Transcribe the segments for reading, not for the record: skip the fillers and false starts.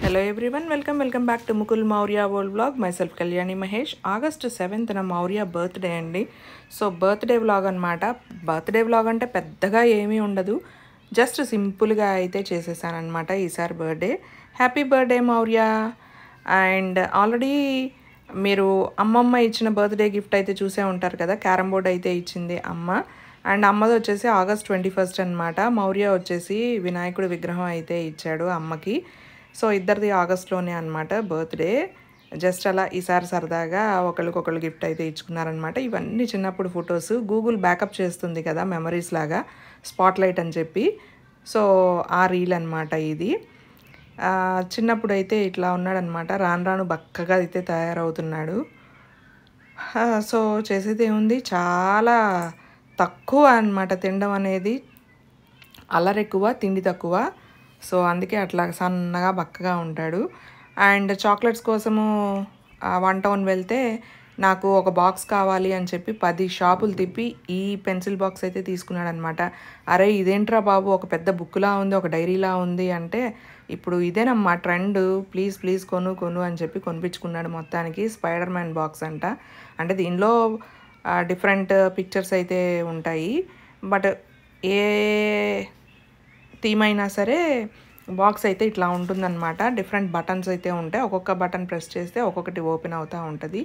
Hello everyone, welcome back to Mukul Maurya World Vlog. Myself Kalyani Mahesh. August 7th na Maurya birthday andi. So birthday vlog anamata. Birthday vlog ante పెద్దగా ఏమీ ఉండదు. Just simple గా అయితే చేసేసాను అన్నమాట ఈసారి birthday. Happy birthday Maurya. And already మీరు అమ్మమ్మ ఇచ్చిన బర్త్డే గిఫ్ట్ అయితే చూసే ఉంటారు కదా. క్యారమ్ బోర్డ్ అయితే ఇచ్చింది అమ్మ. అండ్ అమ్మది వచ్చేసి August 21st అనమాట. మౌర్య వచ్చేసి వినాయకుడి విగ్రహం అయితే ఇచ్చాడు అమ్మకి. సో ఇద్దరిది ఆగస్ట్లోనే అనమాట బర్త్డే. జస్ట్ అలా ఈసారి సరదాగా ఒకరికొకరు గిఫ్ట్ అయితే ఇచ్చుకున్నారనమాట. ఇవన్నీ చిన్నప్పుడు ఫొటోస్ గూగుల్ బ్యాకప్ చేస్తుంది కదా మెమరీస్ లాగా, స్పాట్లైట్ అని చెప్పి. సో ఆ రీల్ అనమాట ఇది. చిన్నప్పుడు అయితే ఇట్లా ఉన్నాడనమాట. రాను రాను బక్కగా అయితే తయారవుతున్నాడు. సో చేసేది ఏముంది, చాలా తక్కువ అనమాట తినడం అనేది. అల్లరెక్కువ, తిండి తక్కువ. సో అందుకే అట్లా సన్నగా బక్కగా ఉంటాడు. అండ్ చాక్లెట్స్ కోసము వన్ టౌన్ వెళ్తే నాకు ఒక బాక్స్ కావాలి అని చెప్పి 10 షాపులు తిప్పి ఈ పెన్సిల్ బాక్స్ అయితే తీసుకున్నాడు అనమాట. అరే ఇదేంట్రా బాబు, ఒక పెద్ద బుక్లా ఉంది, ఒక డైరీలా ఉంది అంటే, ఇప్పుడు ఇదేనమ్మా ట్రెండ్, ప్లీజ్ కొను అని చెప్పి కొనిపించుకున్నాడు మొత్తానికి. స్పైడర్ మ్యాన్ బాక్స్ అంట. అంటే దీనిలో డిఫరెంట్ పిక్చర్స్ అయితే ఉంటాయి, బట్ ఏ థీమ్ అయినా సరే బాక్స్ అయితే ఇట్లా ఉంటుందన్నమాట. డిఫరెంట్ బటన్స్ అయితే ఉంటాయి. ఒక్కొక్క బటన్ ప్రెస్ చేస్తే ఒక్కొక్కటి ఓపెన్ అవుతూ ఉంటుంది.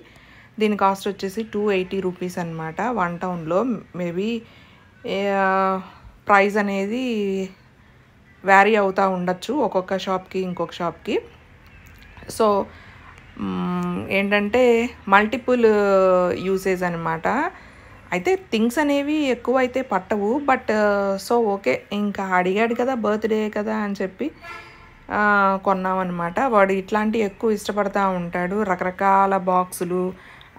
దీని కాస్ట్ వచ్చేసి 280 రూపీస్ అనమాట. వన్ టౌన్లో మేబీ ప్రైస్ అనేది వ్యారీ అవుతూ ఉండొచ్చు ఒక్కొక్క షాప్కి ఇంకొక షాప్కి. సో ఏంటంటే మల్టిపుల్ యూసేజ్ అనమాట. అయితే థింగ్స్ అనేవి ఎక్కువ అయితే పట్టవు, బట్ సో ఓకే, ఇంకా అడిగాడు కదా బర్త్డే కదా అని చెప్పి కొన్నామన్నమాట. వాడు ఇట్లాంటివి ఎక్కువ ఇష్టపడతా ఉంటాడు. రకరకాల బాక్సులు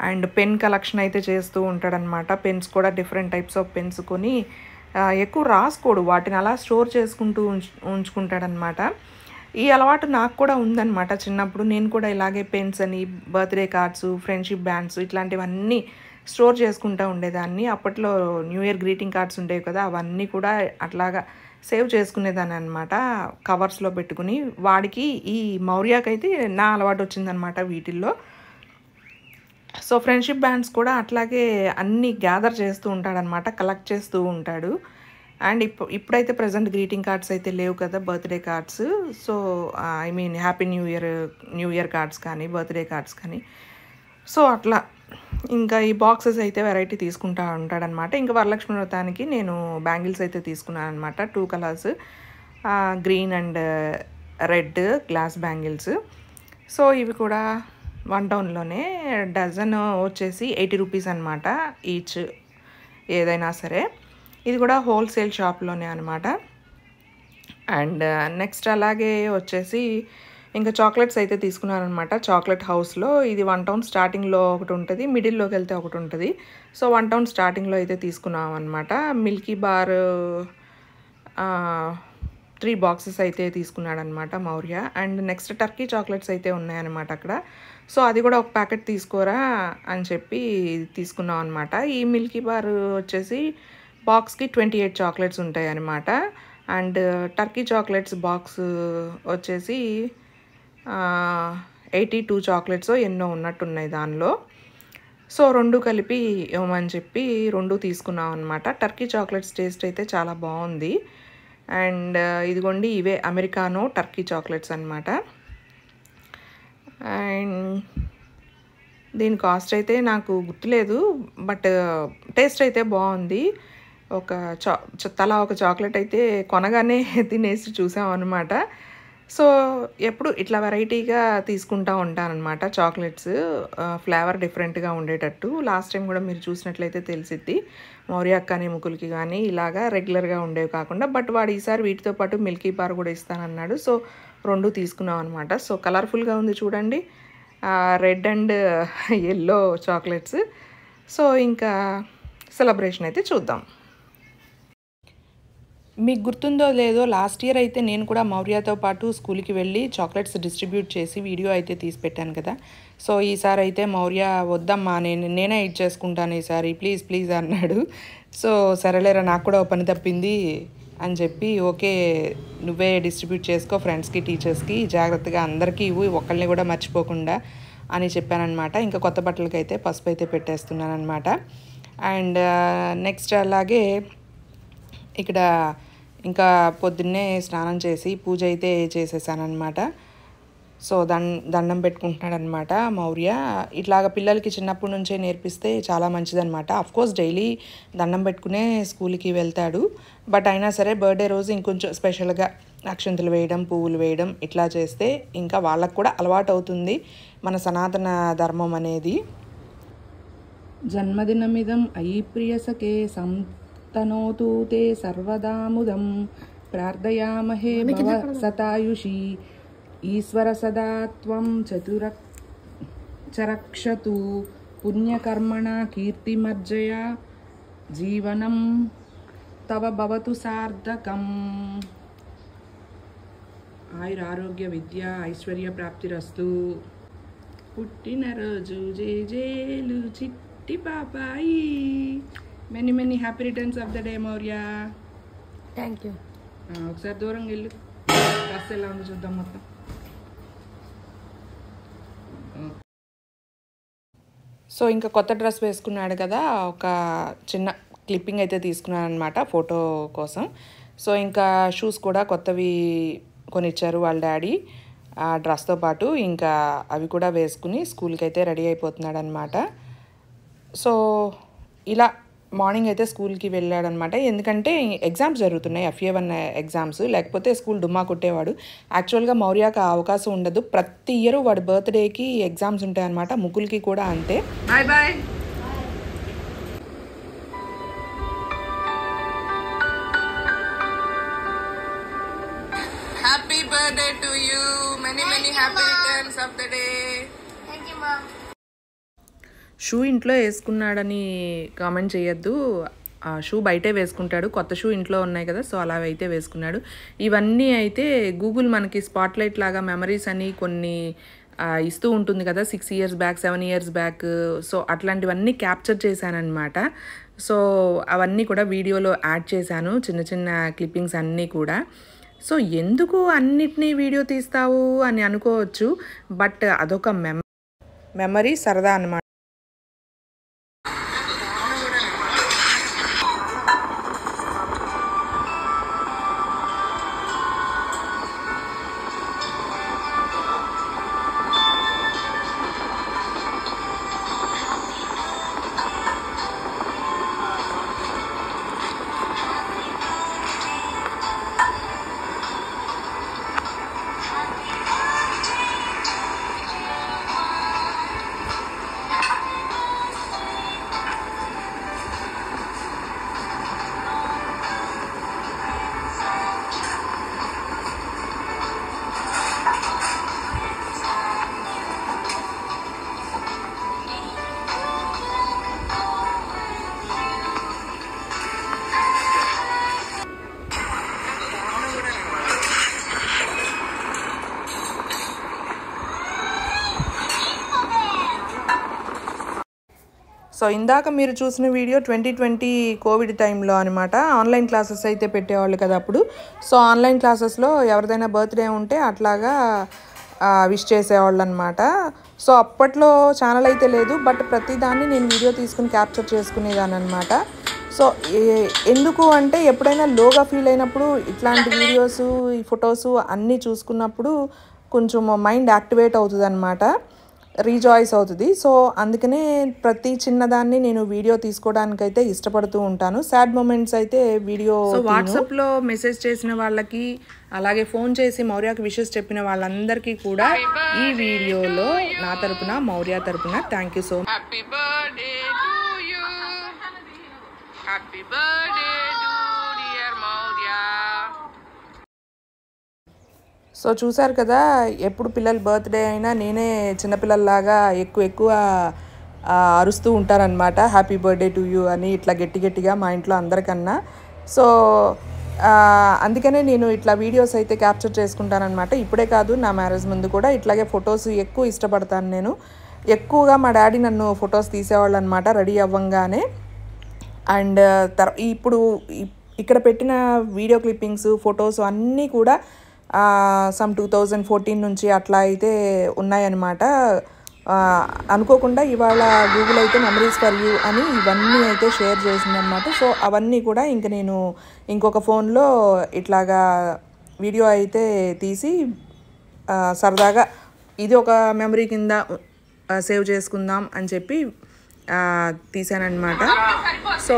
అండ్ పెన్ కలెక్షన్ అయితే చేస్తూ ఉంటాడనమాట. పెన్స్ కూడా డిఫరెంట్ టైప్స్ ఆఫ్ పెన్స్ కొని ఎక్కువ రాసుకోడు, వాటిని అలా స్టోర్ చేసుకుంటూ ఉంచుకుంటాడనమాట. ఈ అలవాటు నాకు కూడా ఉందన్నమాట. చిన్నప్పుడు నేను కూడా ఇలాగే పెన్స్ అని, బర్త్డే కార్డ్స్, ఫ్రెండ్షిప్ బ్యాండ్స్ ఇట్లాంటివన్నీ స్టోర్ చేసుకుంటూ ఉండేదాన్ని. అప్పట్లో న్యూ ఇయర్ గ్రీటింగ్ కార్డ్స్ ఉండేవి కదా, అవన్నీ కూడా అట్లాగా సేవ్ చేసుకునేదాన్ని అనమాట, కవర్స్లో పెట్టుకుని. వాడికి ఈ మౌర్యాకైతే నా అలవాటు వచ్చిందనమాట వీటిల్లో. సో ఫ్రెండ్షిప్ బ్యాండ్స్ కూడా అట్లాగే అన్నీ గ్యాదర్ చేస్తూ ఉంటాడనమాట, కలెక్ట్ చేస్తూ ఉంటాడు. అండ్ ఇప్పుడైతే ప్రజెంట్ గ్రీటింగ్ కార్డ్స్ అయితే లేవు కదా, birthday cards. So I mean happy new year cards కానీ, బర్త్డే కార్డ్స్ కానీ. సో అట్లా ఇంకా ఈ బాక్సెస్ అయితే వెరైటీ తీసుకుంటా ఉంటాడనమాట. ఇంకా వరలక్ష్మి వ్రతానికి నేను బ్యాంగిల్స్ అయితే తీసుకున్నాను అనమాట. 2 colours, green and red glass bangles. So ఇవి కూడా వన్ టౌన్లోనే. డజన్ వచ్చేసి 80 రూపీస్ అనమాట ఈచ్, ఏదైనా సరే. ఇది కూడా హోల్సేల్ షాప్లోనే అనమాట. అండ్ నెక్స్ట్ అలాగే వచ్చేసి ఇంకా చాక్లెట్స్ అయితే తీసుకున్నాను అనమాట. చాక్లెట్ హౌస్లో ఇది వన్ టౌన్ స్టార్టింగ్లో ఒకటి ఉంటుంది, మిడిల్లోకి వెళ్తే ఒకటి ఉంటుంది. సో వన్ టౌన్ స్టార్టింగ్లో అయితే తీసుకున్నాం అనమాట. మిల్కీ బార్ 3 బాక్సెస్ అయితే తీసుకున్నాడు అనమాట Maurya. And next Turkey chocolates అయితే ఉన్నాయన్నమాట అక్కడ. సో అది కూడా ఒక ప్యాకెట్ తీసుకోరా అని చెప్పి తీసుకున్నాం అనమాట. ఈ మిల్కీ బార్ వచ్చేసి బాక్స్కి 28 చాక్లెట్స్ ఉంటాయి అన్నమాట. అండ్ టర్కీ చాక్లెట్స్ బాక్స్ వచ్చేసి 82 చాక్లెట్స్ ఎన్నో ఉన్నట్టున్నాయి దానిలో. సో 2 కలిపి ఇవ్వమని చెప్పి 2 తీసుకున్నాం అనమాట. టర్కీ చాక్లెట్స్ టేస్ట్ అయితే చాలా బాగుంది. అండ్ ఇదిగోండి, ఇవే అమెరికానో టర్కీ చాక్లెట్స్ అనమాట. అండ్ దీని కాస్ట్ అయితే నాకు గుర్తులేదు, బట్ టేస్ట్ అయితే బాగుంది. తలా ఒక చాక్లెట్ అయితే కొనగానే తినేసి చూసాం అనమాట. సో ఎప్పుడు ఇట్లా వెరైటీగా తీసుకుంటూ ఉంటానన్నమాట చాక్లెట్స్, ఫ్లేవర్ డిఫరెంట్గా ఉండేటట్టు. లాస్ట్ టైం కూడా మీరు చూసినట్లయితే తెలిసిద్ది, మౌర్యాక్ కానీ ముకుల్కి కానీ ఇలాగా రెగ్యులర్గా ఉండేవి కాకుండా. బట్ వాడు ఈసారి వీటితో పాటు మిల్కీ బార్ కూడా ఇస్తానన్నాడు. సో 2 తీసుకున్నాం అనమాట. సో కలర్ఫుల్గా ఉంది చూడండి, red and yellow chocolates. So ఇంకా సెలబ్రేషన్ అయితే చూద్దాం. మీకు గుర్తుందో లేదో, లాస్ట్ ఇయర్ అయితే నేను కూడా మౌర్యతో పాటు స్కూల్కి వెళ్ళి చాక్లెట్స్ డిస్ట్రిబ్యూట్ చేసి వీడియో అయితే తీసి పెట్టాను కదా. సో ఈసారి అయితే మౌర్య వద్దమ్మా, నేనే ఇచ్చేసుకుంటాను ఈసారి, ప్లీజ్ అన్నాడు. సో సరేలేరా, నాకు కూడా పని తప్పింది, అని చెప్పి ఓకే నువ్వే డిస్ట్రిబ్యూట్ చేసుకో ఫ్రెండ్స్కి టీచర్స్కి జాగ్రత్తగా అందరికీ ఇవ్వు ఒకళ్ళని కూడా మర్చిపోకుండా అని చెప్పానన్నమాట. ఇంకా కొత్త బట్టలకి అయితే పసుపు అయితే పెట్టేస్తున్నాను అనమాట. అండ్ నెక్స్ట్ అలాగే ఇక్కడ ఇంకా పొద్దున్నే స్నానం చేసి పూజ అయితే చేసేసానమాట. సో దండం పెట్టుకుంటున్నాడు అనమాట మౌర్య. ఇట్లాగ పిల్లలకి చిన్నప్పటి నుంచే నేర్పిస్తే చాలా మంచిదన్నమాట. అఫ్కోర్స్ డైలీ దండం పెట్టుకునే స్కూల్కి వెళ్తాడు, బట్ అయినా సరే బర్త్డే రోజు ఇంకొంచెం స్పెషల్గా అక్షంతలు వేయడం, పువ్వులు వేయడం ఇట్లా చేస్తే ఇంకా వాళ్ళకు కూడా అలవాటు అవుతుంది మన సనాతన ధర్మం అనేది. జన్మదినమిదం అయి ప్రియసకే సంతనోతు తే సర్వదాముదం ప్రార్థయామహే భవ సతాయుషి ఈశ్వర సదా త్వం చరక్షతు పుణ్యకర్మణ కీర్తిమర్జయ జీవనం తవ భవతు సార్థకం. ఆయురారోగ్య విద్య ఐశ్వర్య ప్రాప్తిరస్తు. పుట్టినరోజు జేజేలు చిట్టి పాపాయి. Many many happy returns of the day Maurya. Thank you. ఒకసారి దూరంగా వెళ్ళు, డ్రెస్ ఎలా ఉందో చూద్దాం మొత్తం. సో ఇంకా కొత్త డ్రెస్ వేసుకున్నాడు కదా, ఒక చిన్న క్లిప్పింగ్ అయితే తీసుకున్నాను అనమాట ఫోటో కోసం. సో ఇంకా షూస్ కూడా కొత్తవి కొనిచ్చారు వాళ్ళ డాడీ ఆ డ్రెస్తో పాటు. ఇంకా అవి కూడా వేసుకుని స్కూల్కి అయితే రెడీ అయిపోతున్నాడు అనమాట. సో ఇలా మార్నింగ్ అయితే స్కూల్కి వెళ్ళాడనమాట. ఎందుకంటే ఎగ్జామ్స్ జరుగుతున్నాయి, FA1 ఎగ్జామ్స్, లేకపోతే స్కూల్ డుమ్మా కొట్టేవాడు. యాక్చువల్గా మౌర్యాకి అవకాశం ఉండదు, ప్రతి ఇయర్ వాడి బర్త్డేకి ఎగ్జామ్స్ ఉంటాయి అనమాట. ముగ్గులకి కూడా అంతే. Bye bye. Happy birthday to you. Many many happy returns of the day. Thank you mom. Shoe ఇంట్లో వేసుకున్నాడని కామెంట్ చేయొద్దు, ఆ షూ బయటే వేసుకుంటాడు. కొత్త షూ ఇంట్లో ఉన్నాయి కదా, సో అలా అయితే వేసుకున్నాడు. ఇవన్నీ అయితే గూగుల్ మనకి స్పాట్లైట్ లాగా మెమరీస్ అని కొన్ని ఇస్తూ ఉంటుంది కదా, 6 years back, 7 years back. So అట్లాంటివన్నీ క్యాప్చర్ చేశానమాట. సో అవన్నీ కూడా వీడియోలో యాడ్ చేశాను, చిన్న చిన్న క్లిప్పింగ్స్ అన్నీ కూడా. సో ఎందుకు అన్నిటినీ వీడియో తీస్తావు అని అనుకోవచ్చు, బట్ అదొక మెమరీ, సరదా అన్నమాట. సో ఇందాక మీరు చూసిన వీడియో 2020 కోవిడ్ టైంలో అనమాట. ఆన్లైన్ క్లాసెస్ అయితే పెట్టేవాళ్ళు కదా అప్పుడు. సో ఆన్లైన్ క్లాసెస్లో ఎవరిదైనా బర్త్డే ఉంటే అట్లాగా విష్ చేసేవాళ్ళు అనమాట. సో అప్పట్లో ఛానల్ అయితే లేదు, బట్ ప్రతిదాన్ని నేను వీడియో తీసుకుని క్యాప్చర్ చేసుకునేదాన్ని అనమాట. సో ఎందుకు అంటే ఎప్పుడైనా లోగా ఫీల్ అయినప్పుడు ఇట్లాంటి వీడియోస్, ఈ ఫొటోస్ అన్నీ చూసుకున్నప్పుడు కొంచెం మైండ్ యాక్టివేట్ అవుతుంది అనమాట, రీజాయిస్ అవుతుంది. సో అందుకనే ప్రతి చిన్నదాన్ని నేను వీడియో తీసుకోవడానికైతే ఇష్టపడుతూ ఉంటాను. సాడ్ మూమెంట్స్ అయితే వీడియో. సో వాట్సాప్లో మెసేజ్ చేసిన వాళ్ళకి, అలాగే ఫోన్ చేసి మౌర్యకి విషెస్ చెప్పిన వాళ్ళందరికీ కూడా ఈ వీడియోలో నా తరపున, మౌర్య తరపున thank you so much. Happy birthday to you. Happy birthday to dear Maurya. So చూసారు కదా, ఎప్పుడు పిల్లల బర్త్డే అయినా నేనే చిన్నపిల్లల్లాగా ఎక్కువ అరుస్తూ ఉంటారనమాట, హ్యాపీ బర్త్డే టు యూ అని ఇట్లా గట్టిగా మా ఇంట్లో అందరికన్నా. సో అందుకనే నేను ఇట్లా వీడియోస్ అయితే క్యాప్చర్ చేసుకుంటానమాట. ఇప్పుడే కాదు, నా మ్యారేజ్ ముందు కూడా ఇట్లాగే ఫొటోస్ ఎక్కువ ఇష్టపడతాను నేను. ఎక్కువగా మా డాడీ నన్ను ఫొటోస్ తీసేవాళ్ళు అనమాట రెడీ అవ్వంగానే. అండ్ ఇప్పుడు ఇక్కడ పెట్టిన వీడియో క్లిప్పింగ్స్ ఫొటోస్ అన్నీ కూడా సమ్ 2014 నుంచి అట్లా అయితే ఉన్నాయన్నమాట. అనుకోకుండా ఇవాళ గూగుల్ అయితే మెమరీస్ ఫర్ యూ అని ఇవన్నీ అయితే షేర్ చేసిందనమాట. సో అవన్నీ కూడా ఇంక నేను ఇంకొక ఫోన్లో ఇట్లాగా వీడియో అయితే తీసి సరదాగా ఇది ఒక మెమరీ కింద సేవ్ చేసుకుందాం అని చెప్పి తీసానన్నమాట. సో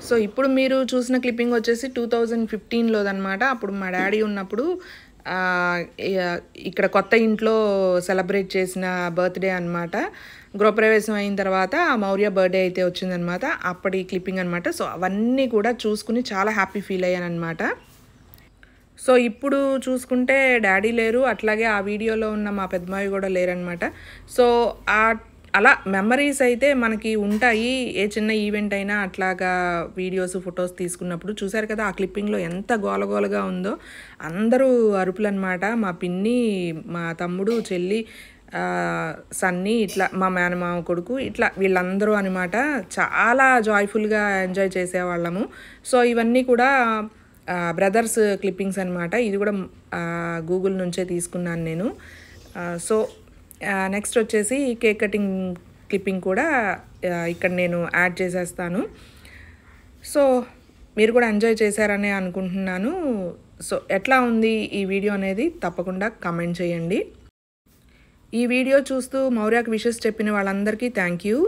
సో ఇప్పుడు మీరు చూసిన క్లిప్పింగ్ వచ్చేసి 2015లోదనమాట. అప్పుడు మా డాడీ ఉన్నప్పుడు ఇక్కడ కొత్త ఇంట్లో సెలబ్రేట్ చేసిన బర్త్డే అనమాట. గృహప్రవేశం అయిన తర్వాత మౌర్య బర్త్డే అయితే వచ్చిందనమాట. అప్పటి క్లిప్పింగ్ అనమాట. సో అవన్నీ కూడా చూసుకుని చాలా హ్యాపీ ఫీల్ అయ్యానమాట. సో ఇప్పుడు చూసుకుంటే డాడీ లేరు, అట్లాగే ఆ వీడియోలో ఉన్న మా పెద్దమావి కూడా లేరనమాట. సో అలా మెమరీస్ అయితే మనకి ఉంటాయి. ఏ చిన్న ఈవెంట్ అయినా అట్లాగా వీడియోస్ ఫొటోస్ తీసుకున్నప్పుడు చూసారు కదా ఆ క్లిప్పింగ్లో ఎంత గోలగోలగా ఉందో. అందరూ అరుపులు అనమాట. మా పిన్ని, మా తమ్ముడు, చెల్లి, సన్నీ, ఇట్లా మా మేనమామ కొడుకు, ఇట్లా వీళ్ళందరూ అనమాట. చాలా జాయ్ఫుల్గా ఎంజాయ్ చేసేవాళ్ళము. సో ఇవన్నీ కూడా బ్రదర్స్ క్లిప్పింగ్స్ అనమాట. ఇది కూడా గూగుల్ నుంచే తీసుకున్నాను నేను. సో నెక్స్ట్ వచ్చేసి కేక్ కటింగ్ క్లిప్పింగ్ కూడా ఇక్కడ నేను యాడ్ చేసేస్తాను. సో మీరు కూడా ఎంజాయ్ చేశారనే అనుకుంటున్నాను. సో ఎట్లా ఉంది ఈ వీడియో అనేది తప్పకుండా కామెంట్ చేయండి. ఈ వీడియో చూస్తూ మౌర్యకు విషెస్ చెప్పిన వాళ్ళందరికీ థ్యాంక్ యూ.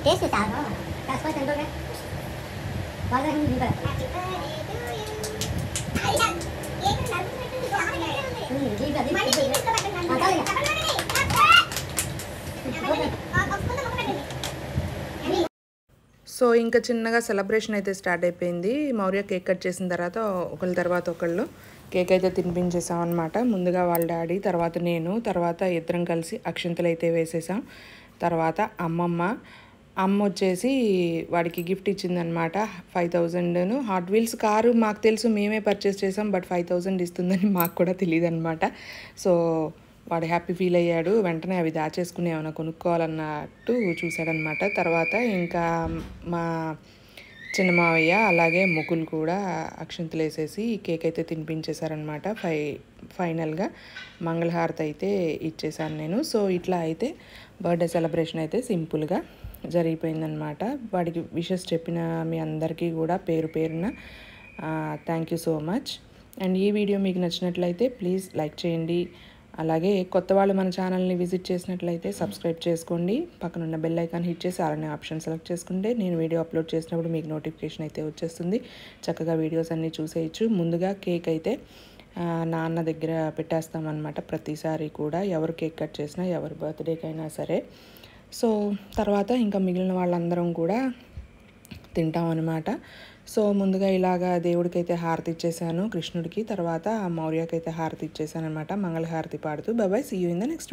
टेस्ट है साहब दस परसेंट हो गए वाला हम नहीं करते సో ఇంకా చిన్నగా సెలబ్రేషన్ అయితే స్టార్ట్ అయిపోయింది. మౌర్య కేక్ కట్ చేసిన తర్వాత ఒకళ్ళ తర్వాత ఒకళ్ళు కేక్ అయితే తినిపించేసాం అనమాట. ముందుగా వాళ్ళ డాడీ, తర్వాత నేను, తర్వాత ఇద్దరం కలిసి అక్షంతలు అయితే వేసేసాం. తర్వాత అమ్మ వచ్చేసి వాడికి గిఫ్ట్ ఇచ్చిందనమాట. 5000 హాట్ వీల్స్ కారు మాకు తెలుసు, మేమే పర్చేస్ చేసాం. బట్ 5000 ఇస్తుందని మాకు కూడా తెలియదు అనమాట. సో వాడు హ్యాపీ ఫీల్ అయ్యాడు. వెంటనే అవి దాచేసుకుని ఏమైనా కొనుక్కోవాలన్నట్టు చూశాడనమాట. తర్వాత ఇంకా మా చిన్న మావయ్య అలాగే ముకుల్ కూడా అక్షంతలు వేసేసి కేక్ అయితే తినిపించేశారనమాట. ఫైనల్గా మంగళహారతి అయితే ఇచ్చేసాను నేను. సో ఇట్లా అయితే బర్త్డే సెలబ్రేషన్ అయితే సింపుల్గా జరిగిపోయిందనమాట. వాడికి విషెస్ చెప్పిన మీ అందరికీ కూడా పేరు పేరున thank you so much. And ఈ వీడియో మీకు నచ్చినట్లయితే ప్లీజ్ లైక్ చేయండి. అలాగే కొత్త వాళ్ళు మన ఛానల్ని విజిట్ చేసినట్లయితే సబ్స్క్రైబ్ చేసుకోండి. పక్కనున్న బెల్ ఐకాన్ హిట్ చేసి అలానే ఆప్షన్ సెలెక్ట్ చేసుకుంటే నేను వీడియో అప్లోడ్ చేసినప్పుడు మీకు నోటిఫికేషన్ అయితే వచ్చేస్తుంది. చక్కగా వీడియోస్ అన్నీ చూసేయచ్చు. ముందుగా కేక్ అయితే నాన్న దగ్గర పెట్టేస్తామన్నమాట. ప్రతిసారి కూడా ఎవరు కేక్ కట్ చేసినా, ఎవరి బర్త్డేకైనా సరే. సో తర్వాత ఇంకా మిగిలిన వాళ్ళందరం కూడా తింటామన్నమాట. సో ముందుగా ఇలాగా దేవుడికైతే హారతి ఇచ్చేసాను, కృష్ణుడికి. తర్వాత మౌర్యకైతే హారతి ఇచ్చేసాను అనమాట, మంగళహారతి పాడుతూ. Bye, see you in the next